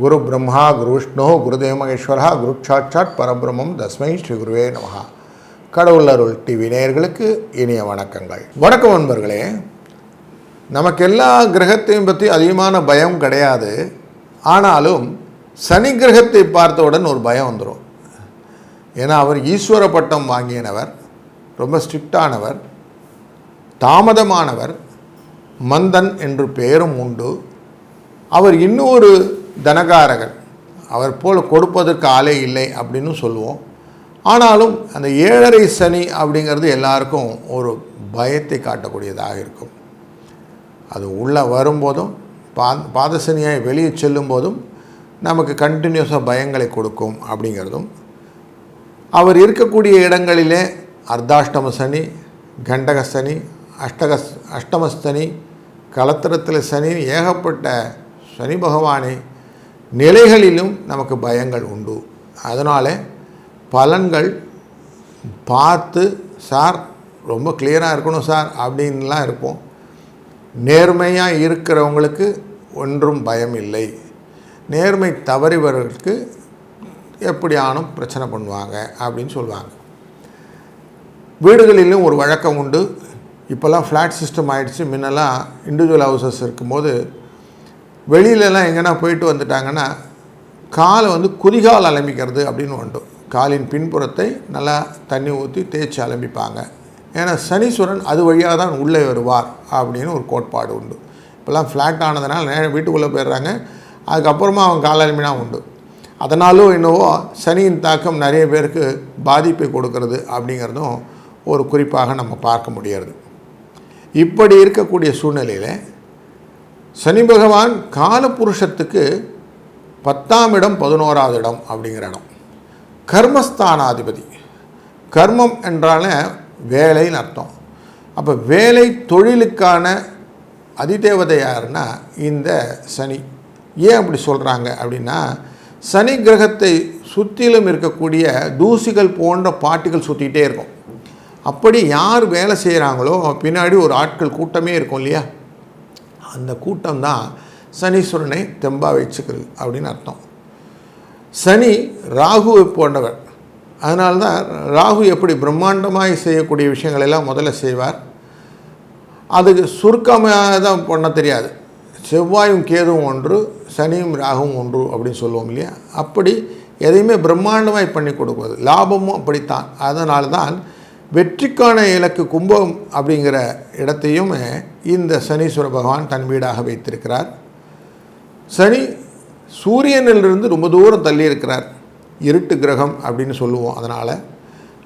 குரு பிரம்மா குரு விஷ்ணு குருதேவ மகேஸ்வரா குரு சாட்சாத் பரபிரம்மம் தஸ்மை ஸ்ரீ குருவே நமஹா. கடவுள் அருள் டிவி நேயர்களுக்கு இனிய வணக்கங்கள். வணக்கம் நண்பர்களே. நமக்கு எல்லா கிரகத்தையும் பற்றி அதிகமான பயம் கிடையாது. ஆனாலும் சனி கிரகத்தை பார்த்தவுடன் ஒரு பயம் வந்துடும். ஏன்னா அவர் ஈஸ்வர பட்டம் வாங்கியனவர், ரொம்ப ஸ்ட்ரிக்டானவர், தாமதமானவர், மந்தன் என்று பெயரும் உண்டு. அவர் இன்னொரு தனகாரகர், அவர் போல் கொடுப்பதற்கு ஆளே இல்லை அப்படின்னு சொல்லுவோம். ஆனாலும் அந்த 7.5 சனி அப்படிங்கிறது எல்லாருக்கும் ஒரு பயத்தை காட்டக்கூடியதாக இருக்கும். அது உள்ளே வரும்போதும் பாதசனியாய் வெளியே செல்லும் போதும் நமக்கு கண்டினியூஸாக பயங்களை கொடுக்கும் அப்படிங்கிறதும், அவர் இருக்கக்கூடிய இடங்களிலே அர்த்தாஷ்டம சனி, கண்டக சனி, அஷ்டமஸ்தனி, கலத்திரத்தில் சனி, ஏகப்பட்ட சனி பகவானை நிலைகளிலும் நமக்கு பயங்கள் உண்டு. அதனால் பலன்கள் பார்த்து, சார் ரொம்ப கிளியராக இருக்கணும் சார் அப்படின்லாம் இருப்போம். நேர்மையாக இருக்கிறவங்களுக்கு ஒன்றும் பயம் இல்லை. நேர்மை தவறிவர்களுக்கு எப்படியானும் பிரச்சனை பண்ணுவாங்க அப்படின்னு சொல்லுவாங்க. வீடுகளிலும் ஒரு வழக்கம் உண்டு. இப்போல்லாம் ஃப்ளாட் சிஸ்டம் ஆகிடுச்சு. முன்னெல்லாம் இண்டிவிஜுவல் ஹவுசஸ் இருக்கும்போது வெளியிலலாம் எங்கன்னா போயிட்டு வந்துட்டாங்கன்னா காலை குதிகால் அலம்பிக்கிறது அப்படின்னு உண்டு. காலின் பின்புறத்தை நல்லா தண்ணி ஊற்றி தேய்ச்சி அலம்பிப்பாங்க. ஏன்னா சனீஸ்வரன் அது வழியாக தான் உள்ளே வருவார் அப்படின்னு ஒரு கோட்பாடு உண்டு. இப்போல்லாம் ஃப்ளாட் ஆனதுனால நேரம் வீட்டுக்குள்ளே போயிடுறாங்க. அதுக்கப்புறமா அவங்க கால் அலம்பினா உண்டு. அதனாலும் என்னவோ சனியின் தாக்கம் நிறைய பேருக்கு பாதிப்பை கொடுக்கறது அப்படிங்கிறதும் ஒரு குறிப்பாக நம்ம பார்க்க முடியாது. இப்படி இருக்கக்கூடிய சூழ்நிலையில் சனி பகவான் காலபுருஷத்துக்கு 10ஆம் இடம் 11வது இடம் அப்படிங்கிற இடம், கர்மஸ்தானாதிபதி. கர்மம் என்றால வேலைன்னு அர்த்தம். அப்போ வேலை தொழிலுக்கான அதிதேவதை யாருன்னா இந்த சனி. ஏன் அப்படி சொல்கிறாங்க அப்படின்னா, சனி கிரகத்தை சுற்றிலும் இருக்கக்கூடிய தூசிகள் போன்ற பாட்டிகள் சுற்றிக்கிட்டே இருக்கும். அப்படி யார் வேலை செய்கிறாங்களோ பின்னாடி ஒரு ஆட்கள் கூட்டமே இருக்கும் இல்லையா, அந்த கூட்டம் தான் சனீஸ்வரனை தெம்பாக வச்சுக்கிறது அப்படின்னு அர்த்தம். சனி ராகுவை போன்றவர். அதனால்தான் ராகு எப்படி பிரம்மாண்டமாக செய்யக்கூடிய விஷயங்கள் எல்லாம் முதல்ல செய்வார். அதுக்கு சுருக்கமாக தான் பண்ண தெரியாது. செவ்வாயும் கேதுவும் ஒன்று, சனியும் ராகுவும் ஒன்று அப்படின்னு சொல்லுவோம் இல்லையா. அப்படி எதையுமே பிரம்மாண்டமாய் பண்ணி கொடுக்குவது, லாபமும் அப்படித்தான். அதனால தான் வெற்றிக்கான இலக்கு கும்பம் அப்படிங்கிற இடத்தையும் இந்த சனீஸ்வர பகவான் தன் வீடாக வைத்திருக்கிறார். சனி சூரியனிலிருந்து ரொம்ப தூரம் தள்ளி இருக்கிறார். இருட்டு கிரகம் அப்படின்னு சொல்லுவோம். அதனால்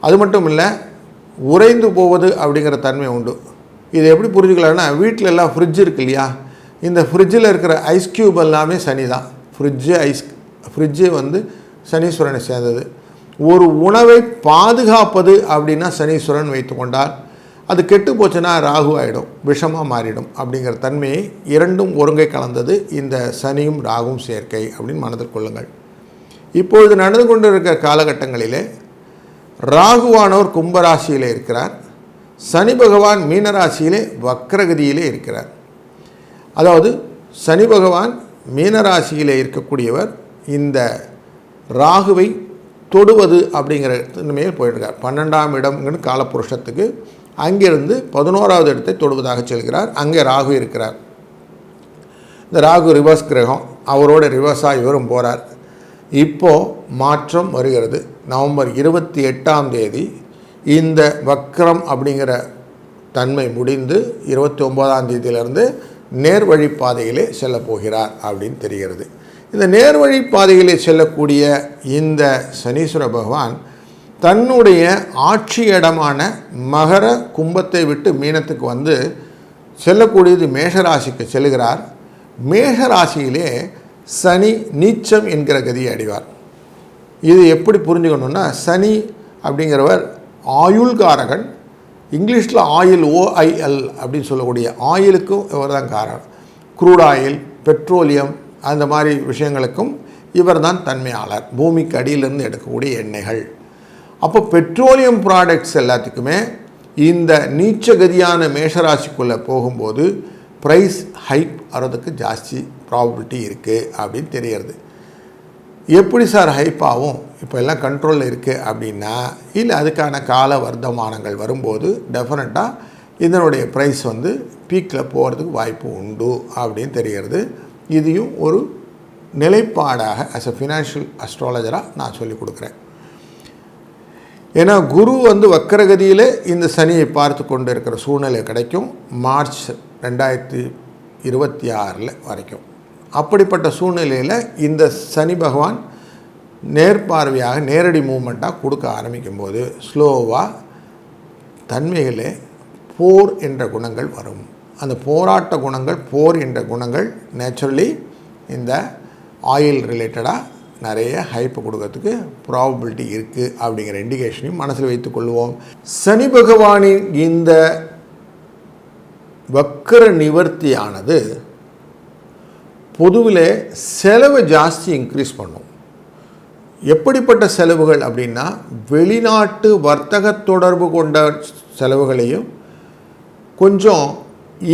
அது மட்டும் இல்லை, உறைந்து போவது அப்படிங்கிற தன்மை உண்டு. இது எப்படி புரிஞ்சுக்கலாம்னா, வீட்டில் எல்லாம் ஃப்ரிட்ஜ் இருக்கு இல்லையா, இந்த ஃப்ரிட்ஜில் இருக்கிற ஐஸ் க்யூப் எல்லாமே சனி தான். ஃப்ரிட்ஜே சனீஸ்வரனை சேர்ந்தது. ஒரு உணவை பாதுகாப்பது அப்படின்னா சனீஸ்வரன் வைத்து கொண்டால், அது கெட்டு போச்சுன்னா ராகு ஆகிடும், விஷமாக மாறிடும். அப்படிங்கிற தன்மையை இரண்டும் ஒருங்கை கலந்தது இந்த சனியும் ராகுவும் சேர்க்கை அப்படின்னு மனதில் கொள்ளுங்கள். இப்பொழுது நடந்து கொண்டு இருக்கிற காலகட்டங்களிலே ராகுவானவர் கும்பராசியிலே இருக்கிறார், சனி பகவான் மீனராசியிலே வக்ரகதியிலே இருக்கிறார். அதாவது சனி பகவான் மீனராசியிலே இருக்கக்கூடியவர் இந்த ராகுவை தொடுவது அப்படிங்கிற தன்மையில் போயிட்டுருக்கார். 12ஆம் இடம்னு காலப்புருஷத்துக்கு அங்கிருந்து 11வது இடத்தை தொடுவதாக செல்கிறார். அங்கே ராகு இருக்கிறார். இந்த ராகு ரிவர்ஸ் கிரகம், அவரோட ரிவர்ஸாக இவரும் போகிறார். இப்போது மாற்றம் வருகிறது. நவம்பர் 28ஆம் தேதி இந்த வக்ரம் அப்படிங்கிற தன்மை முடிந்து 29ஆம் தேதியிலிருந்து நேர்வழி பாதையிலே செல்ல போகிறார் அப்படின்னு தெரிகிறது. இந்த நேர்வழி பாதையிலே செல்லக்கூடிய இந்த சனீஸ்வர பகவான் தன்னுடைய ஆட்சி இடமான மகர கும்பத்தை விட்டு மீனத்துக்கு செல்லக்கூடியது மேஷராசிக்கு செல்கிறார். மேஷராசியிலே சனி நீச்சம் என்கிற கதியை அடைவார். இது எப்படி புரிஞ்சுக்கணுன்னா, சனி அப்படிங்கிறவர் ஆயுள்காரகன். இங்கிலீஷில் ஆயில், OIL அப்படின்னு சொல்லக்கூடிய ஆயிலுக்கும் இவர் தான் காரகன். க்ரூட் ஆயில், பெட்ரோலியம், அந்த மாதிரி விஷயங்களுக்கும் இவர் தான் தன்மையாளர். பூமிக்கு அடியிலிருந்து எடுக்கக்கூடிய எண்ணெய்கள். அப்போ பெட்ரோலியம் ப்ராடக்ட்ஸ் எல்லாத்துக்குமே இந்த நீச்சகதியான மேஷராசிக்குள்ளே போகும்போது ப்ரைஸ் ஹைக் ஆகிறதுக்கு ஜாஸ்தி ப்ராபபிலிட்டி இருக்குது அப்படின்னு தெரிகிறது. எப்படி சார் ஹைப் ஆகும், இப்போ எல்லாம் கண்ட்ரோலில் இருக்குது அப்படின்னா, இல்லை அதுக்கான கால வர்த்தமானங்கள் வரும்போது டெஃபினட்டாக இதனுடைய ப்ரைஸ் வந்து பீக்கில் போகிறதுக்கு வாய்ப்பு உண்டு அப்படின்னு தெரிகிறது. இதையும் ஒரு நிலைப்பாடாக ஆஸ் எ ஃபினான்ஷியல் அஸ்ட்ராலஜராக நான் சொல்லிக் கொடுக்குறேன். ஏன்னா குரு வந்து வக்கரகதியில் இந்த சனியை பார்த்து கொண்டு இருக்கிற சூழ்நிலை கிடைக்கும் மார்ச் 2026 வரைக்கும். அப்படிப்பட்ட சூழ்நிலையில் இந்த சனி பகவான் நேர்பார்வையாக நேரடி மூமெண்ட்டாக கொடுக்க ஆரம்பிக்கும்போது ஸ்லோவாக தன்மைகளே போர் என்ற குணங்கள் வரும். அந்த போராட்ட குணங்கள், போர் என்ற குணங்கள் நேச்சுரலி இந்த ஆயில் ரிலேட்டடாக நிறைய ஹைப்பு கொடுக்கறதுக்கு ப்ராபபிலிட்டி இருக்குது அப்படிங்கிற இண்டிகேஷனையும் மனசில் வைத்துக்கொள்வோம். சனி பகவானின் இந்த வக்கர நிவர்த்தியானது பொதுவில் செலவு ஜாஸ்தி இன்க்ரீஸ் பண்ணும். எப்படிப்பட்ட செலவுகள் அப்படின்னா, வெளிநாட்டு வர்த்தக தொடர்பு கொண்ட செலவுகளையும், கொஞ்சம்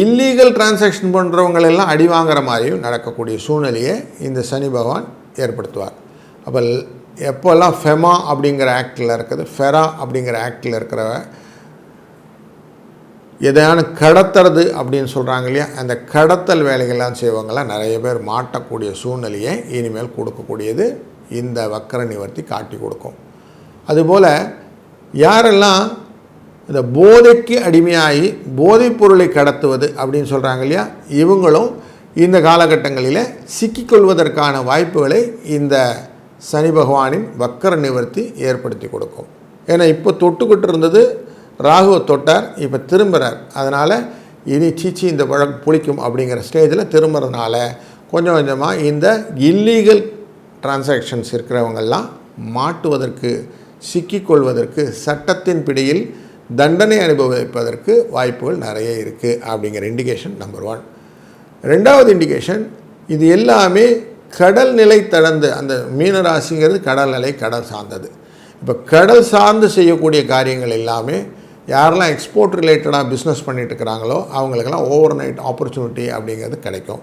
இல்லீகல் டிரான்சாக்ஷன் பண்ணுறவங்களெல்லாம் அடி வாங்குற மாதிரியும் நடக்கக்கூடிய சூழ்நிலையை இந்த சனி பகவான் ஏற்படுத்துவார். அப்போ எப்போல்லாம் ஃபெமா அப்படிங்கிற ஆக்டில் இருக்குது, ஃபெரா அப்படிங்கிற ஆக்டில் இருக்கிற எதையான கடத்துறது அப்படின்னு சொல்கிறாங்க இல்லையா, அந்த கடத்தல் வேலைகள்லாம் செய்வங்கள்லாம் நிறைய பேர் மாட்டக்கூடிய சூழ்நிலையை இனிமேல் கொடுக்கக்கூடியது இந்த வக்கர நிவர்த்தி காட்டி கொடுக்கும். அதுபோல் யாரெல்லாம் இந்த போதைக்கு அடிமையாகி போதைப் பொருளை கடத்துவது அப்படின்னு சொல்கிறாங்க இல்லையா, இவங்களும் இந்த காலகட்டங்களில் சிக்கிக்கொள்வதற்கான வாய்ப்புகளை இந்த சனி பகவானின் வக்கர நிவர்த்தி ஏற்படுத்தி கொடுக்கும். ஏன்னா இப்போ தொட்டுக்கிட்டு இருந்தது ராகுவை தொட்டார், இப்போ திரும்புகிறார். அதனால் இனி சீச்சி இந்த பழம் புளிக்கும் அப்படிங்கிற ஸ்டேஜில் திரும்புறதுனால கொஞ்சம் கொஞ்சமாக இந்த இல்லீகல் டிரான்சாக்ஷன்ஸ் இருக்கிறவங்கெல்லாம் மாட்டுவதற்கு, சிக்கிக்கொள்வதற்கு, சட்டத்தின் பிடியில் தண்டனை அனுபவிப்பதற்கு வாய்ப்புகள் நிறைய இருக்குது அப்படிங்கிற இண்டிகேஷன் நம்பர் 1. ரெண்டாவது இண்டிகேஷன், இது எல்லாமே கடல் நிலை தடந்து, அந்த மீனராசிங்கிறது கடல் நிலை, கடல் சார்ந்தது. இப்போ கடல் சார்ந்து செய்யக்கூடிய காரியங்கள் எல்லாமே யாரெல்லாம் எக்ஸ்போர்ட் ரிலேட்டடாக பிஸ்னஸ் பண்ணிட்டு இருக்கிறாங்களோ அவங்களுக்கெல்லாம் ஓவர் நைட் ஆப்பர்ச்சுனிட்டி அப்படிங்கிறது கிடைக்கும்.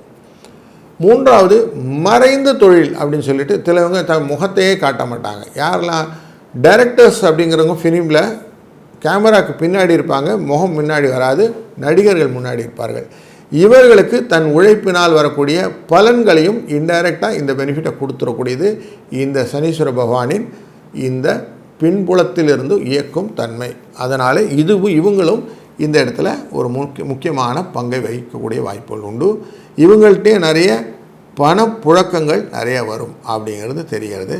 மூன்றாவது, மறைந்த தொழில் அப்படின்னு சொல்லிட்டு சிலவங்க முகத்தையே காட்ட மாட்டாங்க. யாரெல்லாம் டைரக்டர்ஸ் அப்படிங்கிறவங்க ஃபிலிமில் கேமராவுக்கு பின்னாடி இருப்பாங்க, முகம் முன்னாடி வராது, நடிகர்கள் முன்னாடி இருப்பார்கள். இவர்களுக்கு தன் உழைப்பினால் வரக்கூடிய பலன்களையும் இன்டைரக்டாக இந்த பெனிஃபிட்டை கொடுத்துடக்கூடியது இந்த சனீஸ்வர பகவானின் இந்த பின்புலத்திலிருந்து இயக்கும் தன்மை. அதனால் இவங்களும் இந்த இடத்துல ஒரு முக்கியமான பங்கை வகிக்கக்கூடிய வாய்ப்புகள் உண்டு. இவங்கள்ட்டே நிறைய பணப்புழக்கங்கள் நிறைய வரும் அப்படிங்கிறது தெரிகிறது.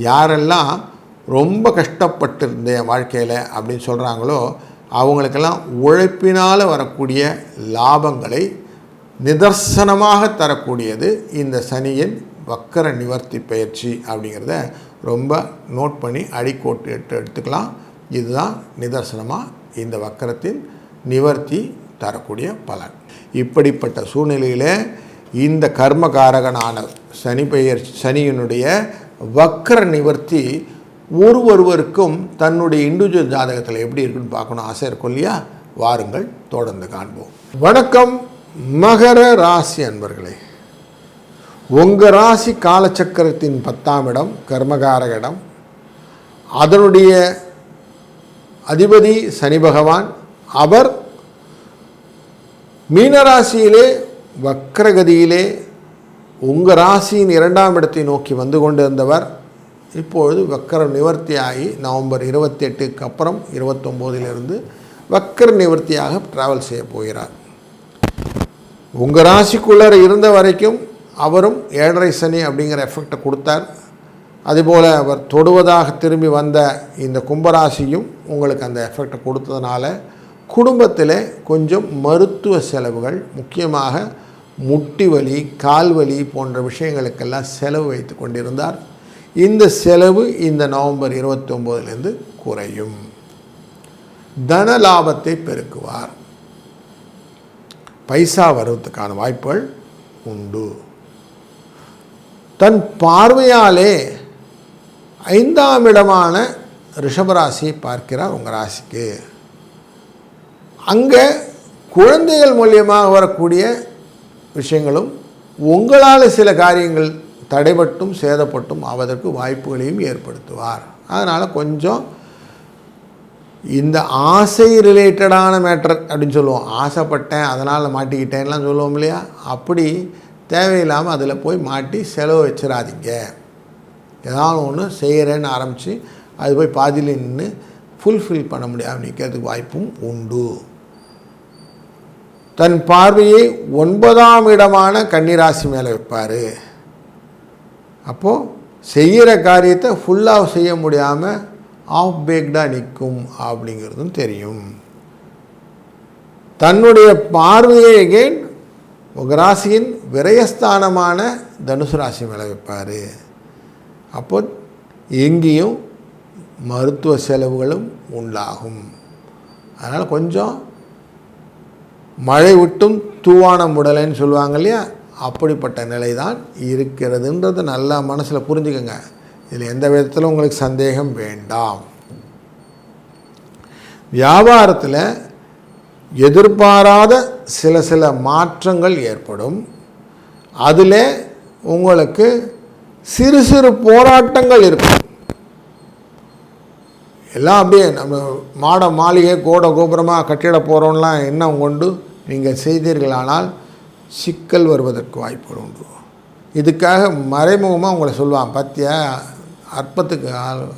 யாரெல்லாம் ரொம்ப கஷ்டப்பட்டிருந்த வாழ்க்கையில் அப்படின்னு சொல்கிறாங்களோ அவங்களுக்கெல்லாம் உழைப்பினால் வரக்கூடிய லாபங்களை நிதர்சனமாக தரக்கூடியது இந்த சனியின் வக்கர நிவர்த்தி பயிற்சி அப்படிங்கிறத ரொம்ப நோட் பண்ணி அடிக்கோட்டு எடுத்துக்கலாம். இதுதான் நிதர்சனமாக இந்த வக்கரத்தின் நிவர்த்தி தரக்கூடிய பலன். இப்படிப்பட்ட சூழ்நிலையில் இந்த கர்மகாரகனான சனியினுடைய வக்கர நிவர்த்தி ஒருவருக்கும் தன்னுடைய இண்டிவிஜுவல் ஜாதகத்தில் எப்படி இருக்குன்னு பார்க்கணும் ஆசை இருக்கும் இல்லையா? வாருங்கள் தொடர்ந்து காண்போம். வணக்கம் மகர ராசி அன்பர்களே. உங்கள் ராசி காலச்சக்கரத்தின் 10ஆம் இடம் கர்மகாரக இடம். அதனுடைய அதிபதி சனி பகவான். அவர் மீனராசியிலே வக்கரகதியிலே உங்கள் ராசியின் 2ஆம் இடத்தை நோக்கி வந்து கொண்டிருந்தவர் இப்பொழுது வக்கர நிவர்த்தியாகி நவம்பர் 28க்கு அப்புறம் 29லிருந்து வக்கர நிவர்த்தியாக ட்ராவல் செய்ய போகிறார். உங்கள் ராசிக்குள்ளே இருந்த வரைக்கும் அவரும் 7.5 சனி அப்படிங்கிற எஃபெக்டை கொடுத்தார். அதுபோல் அவர் தொடுவதாக திரும்பி வந்த இந்த கும்பராசியும் உங்களுக்கு அந்த எஃபெக்டை கொடுத்ததுனால குடும்பத்தில் கொஞ்சம் மருத்துவ செலவுகள், முக்கியமாக முட்டி வலி, கால் வலி போன்ற விஷயங்களுக்கெல்லாம் செலவு வைத்து கொண்டிருந்தார். இந்த செலவு இந்த நவம்பர் 29லேருந்து குறையும். தன லாபத்தை பெருக்குவார். பைசா வருவதற்கான வாய்ப்புகள் உண்டு. தன் பார்வையாலே 5ஆம் இடமான ரிஷபராசியை பார்க்கிறார் உங்கள் ராசிக்கு. அங்கே குழந்தைகள் மூலியமாக வரக்கூடிய விஷயங்களும், உங்களால் சில காரியங்கள் தடைபட்டும் சேதப்பட்டும் ஆவதற்கு வாய்ப்புகளையும் ஏற்படுத்துவார். அதனால் கொஞ்சம் இந்த ஆசை ரிலேட்டடான மேட்டர் அப்படின்னு சொல்லுவோம். ஆசைப்பட்டேன் அதனால் மாட்டிக்கிட்டேன்லாம் சொல்லுவோம் இல்லையா, அப்படி தேவையில்லாமல் அதில் போய் மாட்டி செலவு வச்சிடாதீங்க. ஏதாவது ஒன்று செய்கிறேன்னு ஆரம்பித்து அது போய் பாதியில் நின்று ஃபுல்ஃபில் பண்ண முடியாமல் நிற்கிறதுக்கு வாய்ப்பும் உண்டு. தன் பார்வையை 9ஆம் இடமான கன்னிராசி மேலே வைப்பார். அப்போது செய்கிற காரியத்தை ஃபுல்லாக செய்ய முடியாமல் ஆஃப் பேக்டாக நிற்கும் அப்படிங்கிறதும் தெரியும். தன்னுடைய பார்வையை எகெயின் உங்கள் ராசியின் விரயஸ்தானமான தனுசு ராசி மேலே வைப்பார். அப்போ எங்கேயும் மருத்துவ செலவுகளும் உண்டாகும். அதனால் கொஞ்சம் மழை விட்டும் தூவானம் உடலைன்னு சொல்லுவாங்க இல்லையா, அப்படிப்பட்ட நிலை தான் இருக்கிறதுன்றது நல்லா மனசில் புரிஞ்சுக்கோங்க. இதில் எந்த விதத்தில் உங்களுக்கு சந்தேகம் வேண்டாம். வியாபாரத்தில் எதிர்பாராத சில மாற்றங்கள் ஏற்படும். அதில் உங்களுக்கு சிறு சிறு போராட்டங்கள் இருக்கும். எல்லாம் அப்படியே நம்ம மாளிகை கோபுரமாக கட்டிட போகிறோம்லாம் எண்ணம் கொண்டு நீங்கள் செய்தீர்களானால் சிக்கல் வருவதற்கு வாய்ப்புகள் உண்டு. இதுக்காக மறைமுகமாக உங்களை சொல்லுவான், பத்தியா அற்பத்துக்கு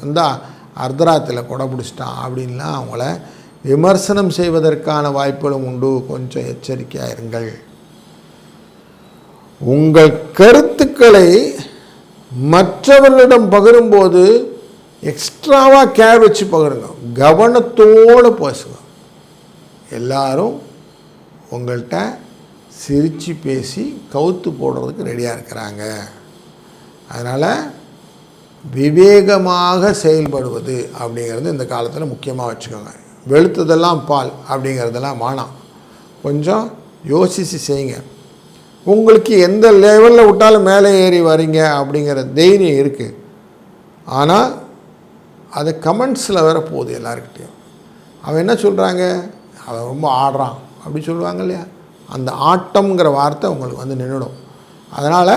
வந்தால் அர்த்தராத்தில் கொடை பிடிச்சிட்டான் அப்படின்லாம் அவங்கள விமர்சனம் செய்வதற்கான வாய்ப்புகளும் உண்டு. கொஞ்சம் எச்சரிக்கையாக இருங்கள். உங்கள் கருத்துக்களை மற்றவர்களிடம் பகிரும்போது எக்ஸ்ட்ராவாக கேர் வச்சு பகிருங்க. கவனத்தோடு பேசுங்க. எல்லாரும் உங்கள்கிட்ட சிரித்து பேசி கவுத்து போடுறதுக்கு ரெடியாக இருக்கிறாங்க. அதனால் விவேகமாக செயல்படுவது அப்படிங்கிறது இந்த காலத்தில் முக்கியமாக வச்சுக்கோங்க. வெளுத்ததெல்லாம் பால் அப்படிங்கிறதெல்லாம் வேணாம். கொஞ்சம் யோசித்து செய்யுங்க. உங்களுக்கு எந்த லெவலில் விட்டாலும் மேலே ஏறி வரீங்க அப்படிங்கிற தைரியம் இருக்குது. ஆனால் அது கமெண்ட்ஸில் வேற போகுது எல்லாருக்கிட்டையும். அவன் என்ன சொல்கிறாங்க, அவன் ரொம்ப ஆடுறான் அப்படி சொல்லுவாங்க இல்லையா, அந்த ஆட்டம்ங்கிற வார்த்தை உங்களுக்கு வந்து நின்றுடும். அதனால்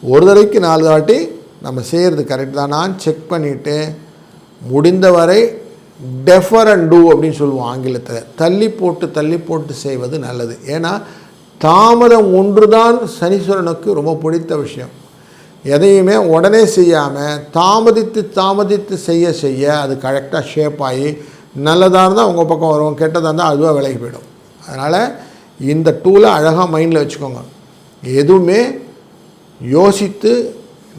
ஒரு தடவைக்கு 4 வாட்டி நம்ம செய்கிறது கரெக்ட் தானான்னு செக் பண்ணிவிட்டு முடிந்தவரை டெஃபர் அண்ட் டூ அப்படின்னு சொல்லுவோம் ஆங்கிலத்தில். தள்ளி போட்டு செய்வது நல்லது. ஏன்னா தாமதம் ஒன்று தான் சனீஸ்வரனுக்கு ரொம்ப பிடித்த விஷயம். எதையுமே உடனே செய்யாமல் தாமதித்து செய்ய அது கரெக்டாக ஷேப் ஆகி நல்லதாக இருந்தால் உங்கள் பக்கம் வரும், கெட்டதாக இருந்தால் அதுவாக விலகி போயிடும். அதனால் இந்த டூலை அழகாக மைண்டில் வச்சுக்கோங்க. எதுவுமே யோசித்து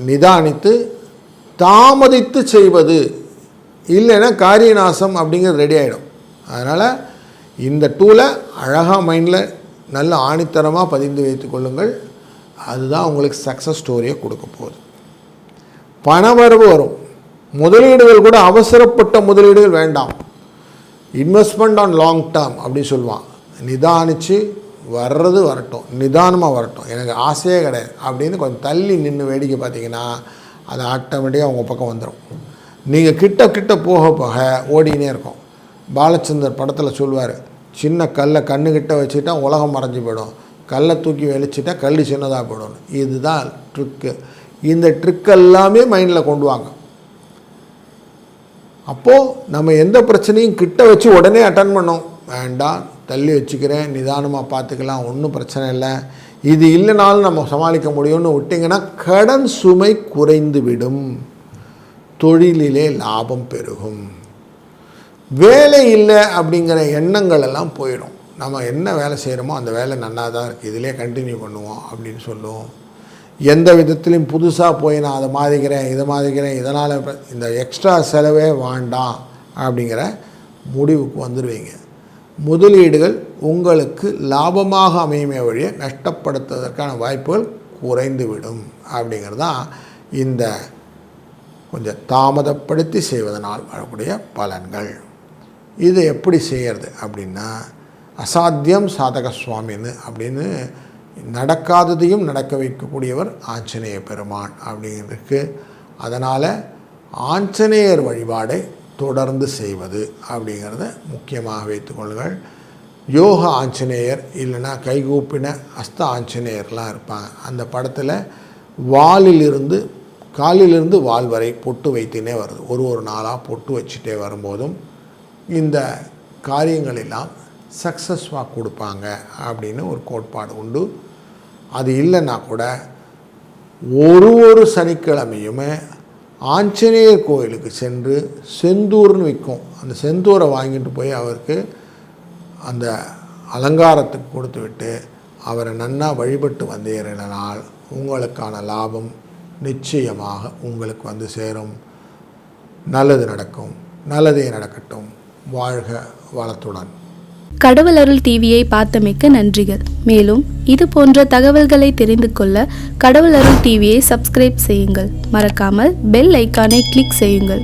நிதானித்து தாமதித்து செய்வது இல்லைன்னா காரியநாசம் அப்படிங்கிறது ரெடி ஆகிடும். அதனால் இந்த டூலை அழகாக மைண்டில் நல்ல ஆணித்தரமாக பதிந்து வைத்து கொள்ளுங்கள். அதுதான் உங்களுக்கு சக்ஸஸ் ஸ்டோரியை கொடுக்க போகுது. பணவரவு வரும். முதலீடுகள் கூட அவசரப்பட்ட முதலீடுகள் வேண்டாம். இன்வெஸ்ட்மெண்ட் ஆன் லாங் டேர்ம் அப்படின்னு சொல்லுவான். நிதானித்து வரட்டும், நிதானமாக வரட்டும், எனக்கு ஆசையே கிடையாது அப்படின்னு கொஞ்சம் தள்ளி நின்று வேடிக்கை பார்த்தீங்கன்னா அது ஆட்டோமேட்டிக்காக உங்கள் பக்கம் வந்துடும். நீங்கள் கிட்ட போக ஓடினே இருக்கும். பாலச்சந்தர் படத்தில் சொல்லுவார், சின்ன கல்லை கண்ணுக்கிட்ட வச்சுட்டா உலகம் மறைஞ்சு போயிடும், கல்லை தூக்கி வெளிச்சிட்டா கல் சின்னதாக போயிடும். இதுதான் ட்ரிக்கு. இந்த ட்ரிக் எல்லாமே மைண்டில் கொண்டு வாங்க. அப்போது நம்ம எந்த பிரச்சனையும் கிட்ட வச்சு உடனே அட்டன் பண்ணோம் வேண்டாம், தள்ளி வச்சுக்கிறேன், நிதானமாக பார்த்துக்கலாம், ஒன்றும் பிரச்சனை இல்லை, இது இல்லைனாலும் நம்ம சமாளிக்க முடியும்னு விட்டிங்கன்னா கடன் சுமை குறைந்து விடும், தொழிலிலே லாபம் பெருகும். வேலை இல்லை அப்படிங்கிற எண்ணங்கள் எல்லாம் போயிடும். நம்ம என்ன வேலை செய்கிறோமோ அந்த வேலை நல்லா தான் இருக்குது, இதிலே கண்டினியூ பண்ணுவோம் அப்படின்னு சொல்லுவோம். எந்த விதத்துலையும் புதுசாக போய் நான் அதை மாதிக்கிறேன் இதனால் இந்த எக்ஸ்ட்ரா செலவே வேண்டாம் அப்படிங்கிற முடிவுக்கு வந்துடுவீங்க. முதலீடுகள் உங்களுக்கு லாபமாக அமையுமே வழியை நஷ்டப்படுத்துவதற்கான வாய்ப்புகள் குறைந்துவிடும். அப்படிங்கிறது தான் இந்த கொஞ்சம் தாமதப்படுத்தி செய்வதனால் வரக்கூடிய பலன்கள். இது எப்படி செய்கிறது அப்படின்னா, அசாத்தியம் சாதக சுவாமின்னு அப்படின்னு நடக்காததையும் நடக்க வைக்கக்கூடியவர் ஆஞ்சநேய பெருமான் அப்படிங்கிறதுக்கு. அதனால் ஆஞ்சநேயர் வழிபாடை தொடர்ந்து செய்வது அப்படிங்கிறத முக்கியமாக வைத்துக்கொள்ளுங்கள். யோக ஆஞ்சநேயர் இல்லைன்னா கைகூப்பின அஸ்த ஆஞ்சநேயர்லாம் இருப்பாங்க. அந்த படத்தில் காலிலிருந்து வால் வரை பொட்டு வைத்துனே வருது. ஒரு நாளாக பொட்டு வச்சுட்டே வரும்போதும் இந்த காரியங்கள் எல்லாம் சக்ஸஸ்வாக கொடுப்பாங்க அப்படின்னு ஒரு கோட்பாடு உண்டு. அது இல்லைன்னா கூட ஒரு சனிக்கிழமையுமே ஆஞ்சநேயர் கோயிலுக்கு சென்று செந்தூர்னு விற்கும், அந்த செந்தூரை வாங்கிட்டு போய் அவருக்கு அந்த அலங்காரத்துக்கு கொடுத்து விட்டு அவரை நன்னா வழிபட்டு வந்தேறினால் உங்களுக்கான லாபம் நிச்சயமாக உங்களுக்கு வந்து சேரும். நல்லது நடக்கும், நல்லதே நடக்கட்டும். வாழ்க வளத்துடன். கடவுள் அருள் டிவியை பார்த்தமைக்க நன்றிகள். மேலும் இது போன்ற தகவல்களை தெரிந்து கொள்ள கடவுள் அருள் டிவியை சப்ஸ்கிரைப் செய்யுங்கள். மறக்காமல் பெல் ஐக்கானை கிளிக் செய்யுங்கள்.